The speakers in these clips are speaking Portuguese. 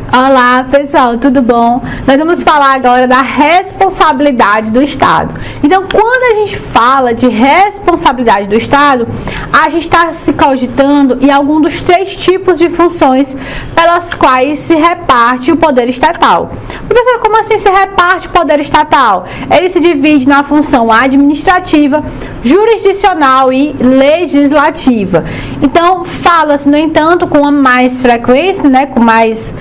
Olá pessoal, tudo bom? Nós vamos falar agora da responsabilidade do Estado. Então, quando a gente fala de responsabilidade do Estado, a gente está se cogitando em algum dos 3 tipos de funções pelas quais se reparte o poder estatal. Professora, como assim se reparte o poder estatal? Ele se divide na função administrativa, jurisdicional e legislativa. Então, fala-se, no entanto, com a mais frequência, né, com mais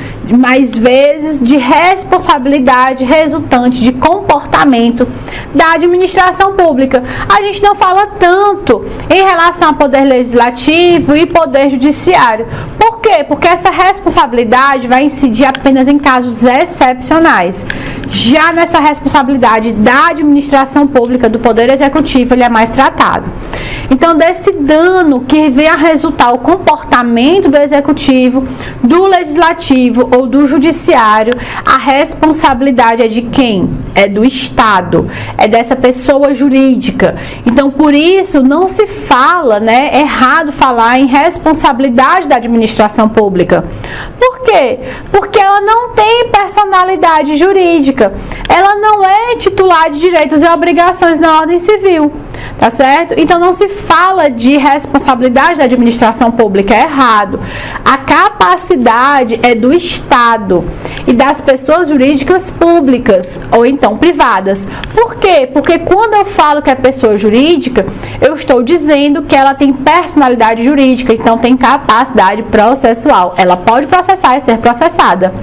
vezes, de responsabilidade resultante de comportamento da administração pública. A gente não fala tanto em relação ao poder legislativo e poder judiciário. Por quê? Porque essa responsabilidade vai incidir apenas em casos excepcionais. Já nessa responsabilidade da administração pública, do poder executivo, ele é mais tratado. Então, desse dano que vem a resultar o comportamento do executivo, do legislativo ou do judiciário, a responsabilidade é de quem? É do Estado, é dessa pessoa jurídica. Então, por isso, não se fala, né? É errado falar em responsabilidade da administração pública. Por quê? Porque ela não tem personalidade jurídica. Ela não é titular de direitos e obrigações na ordem civil. Tá certo? Então, não se fala de responsabilidade da administração pública, é errado. A capacidade é do Estado e das pessoas jurídicas públicas, ou então privadas. Por quê? Porque quando eu falo que é pessoa jurídica, eu estou dizendo que ela tem personalidade jurídica, então tem capacidade processual. Ela pode processar e ser processada.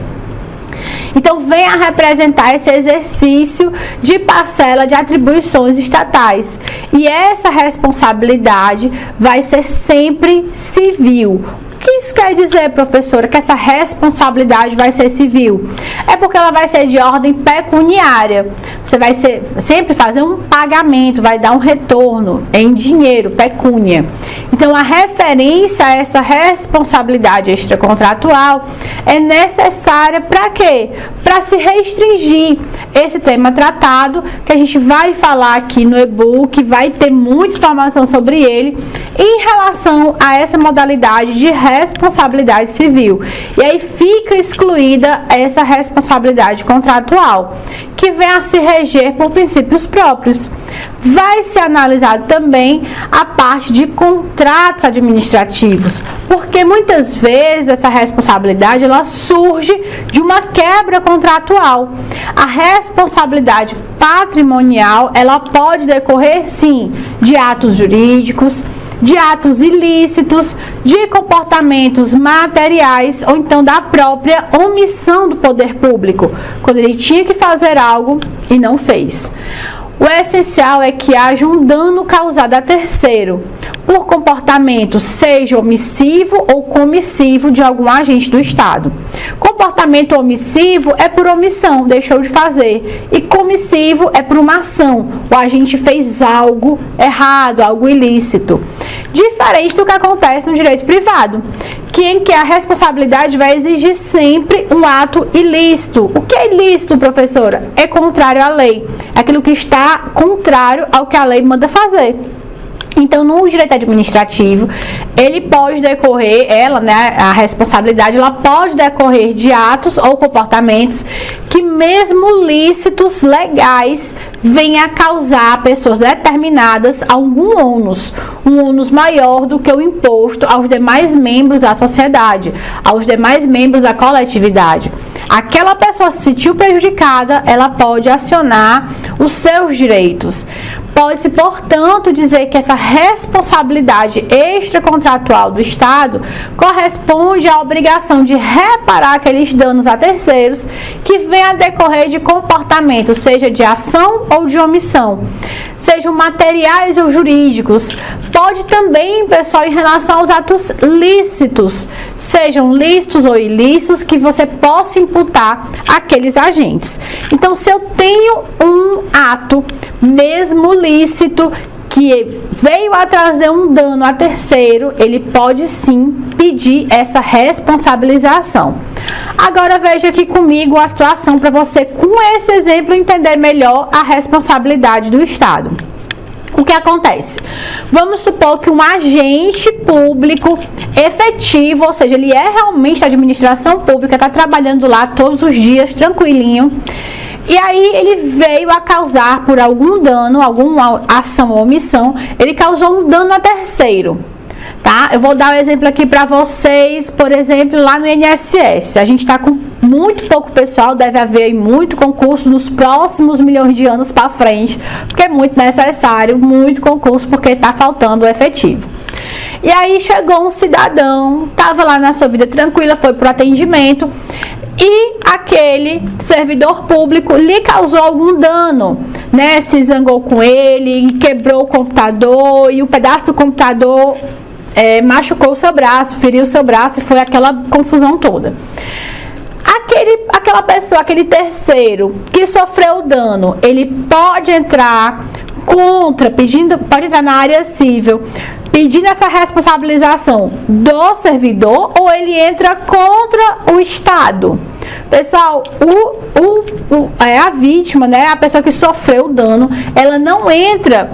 Então, vem a representar esse exercício de parcela de atribuições estatais. E essa responsabilidade vai ser sempre civil. O que isso quer dizer, professora? Que essa responsabilidade vai ser civil? É porque ela vai ser de ordem pecuniária. Você vai sempre fazer um pagamento, vai dar um retorno em dinheiro, pecúnia. Então, a referência a essa responsabilidade extracontratual é necessária para quê? Para se restringir esse tema tratado, que a gente vai falar aqui no e-book, vai ter muita informação sobre ele, em relação a essa modalidade de responsabilidade civil. E aí fica excluída essa responsabilidade contratual, que vem a se reger por princípios próprios. Vai ser analisado também a parte de contratos administrativos, porque muitas vezes essa responsabilidade ela surge de uma quebra contratual. A responsabilidade patrimonial ela pode decorrer sim de atos jurídicos, de atos ilícitos, de comportamentos materiais ou então da própria omissão do poder público, quando ele tinha que fazer algo e não fez. O essencial é que haja um dano causado a terceiro por comportamento, seja omissivo ou comissivo de algum agente do Estado. Comportamento omissivo é por omissão, deixou de fazer, e comissivo é por uma ação, o agente fez algo errado, algo ilícito. Diferente do que acontece no direito privado, em que a responsabilidade vai exigir sempre um ato ilícito. O que é ilícito, professora? É contrário à lei. Aquilo que está contrário ao que a lei manda fazer. Então, no direito administrativo, ele pode decorrer, a responsabilidade, ela pode decorrer de atos ou comportamentos que, mesmo lícitos, legais, venham a causar a pessoas determinadas algum ônus, um ônus maior do que o imposto aos demais membros da sociedade, aos demais membros da coletividade. Aquela pessoa se sentiu prejudicada, ela pode acionar os seus direitos. Pode-se, portanto, dizer que essa responsabilidade extracontratual do Estado corresponde à obrigação de reparar aqueles danos a terceiros que venham a decorrer de comportamento, seja de ação ou de omissão, sejam materiais ou jurídicos. Pode também, pessoal, em relação aos atos lícitos, sejam lícitos ou ilícitos, que você possa imputar aqueles agentes. Então, se eu tenho um ato, mesmo lícito, que veio a trazer um dano a terceiro, ele pode sim pedir essa responsabilização. Agora veja aqui comigo a situação para você, com esse exemplo, entender melhor a responsabilidade do Estado. O que acontece? Vamos supor que um agente público efetivo, ou seja, ele é realmente da administração pública, está trabalhando lá todos os dias, tranquilinho. E aí ele veio a causar, por algum dano, alguma ação ou omissão, ele causou um dano a terceiro. Tá? Eu vou dar um exemplo aqui para vocês, por exemplo, lá no INSS. A gente está com muito pouco pessoal, deve haver muito concurso nos próximos milhões de anos para frente, porque é muito necessário, muito concurso, porque está faltando o efetivo. E aí chegou um cidadão, estava lá na sua vida tranquila, foi para o atendimento, e aquele servidor público lhe causou algum dano, né? Se zangou com ele, quebrou o computador, e o pedaço do computador machucou o seu braço, feriu o seu braço, e foi aquela confusão toda. Aquela pessoa, aquele terceiro que sofreu o dano, ele pode entrar pode entrar na área civil, pedindo essa responsabilização do servidor, ou ele entra contra o Estado? Pessoal, a vítima, né, a pessoa que sofreu o dano, ela não entra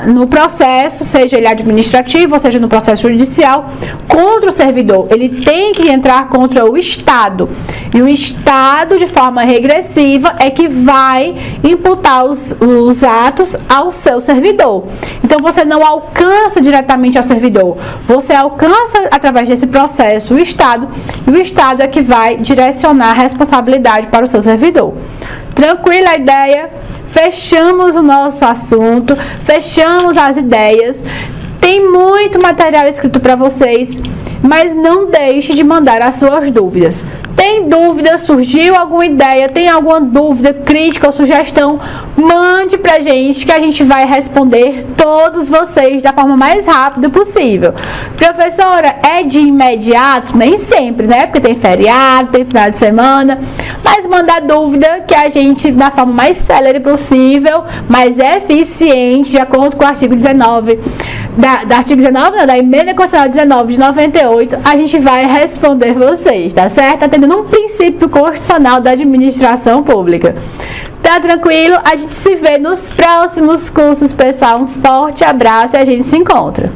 no processo, seja ele administrativo, ou seja no processo judicial, contra o servidor. Ele tem que entrar contra o Estado. E o Estado, de forma regressiva, é que vai imputar os atos ao seu servidor. Então, você não alcança diretamente ao servidor. Você alcança, através desse processo, o Estado. E o Estado é que vai direcionar a responsabilidade para o seu servidor. Tranquila a ideia? Fechamos o nosso assunto, fechamos as ideias. Tem muito material escrito para vocês, mas não deixe de mandar as suas dúvidas. Tem dúvida? Surgiu alguma ideia? Tem alguma dúvida, crítica ou sugestão? Mande pra gente que a gente vai responder todos vocês da forma mais rápida possível. Professora, é de imediato? Nem sempre, né? Porque tem feriado, tem final de semana. Mas manda dúvida que a gente, da forma mais célere possível, mais eficiente, de acordo com o artigo 19, da Emenda Constitucional 19 de 98, a gente vai responder vocês, tá certo? Tá tendo um princípio constitucional da administração pública. Tá tranquilo? A gente se vê nos próximos cursos, pessoal. Um forte abraço e a gente se encontra.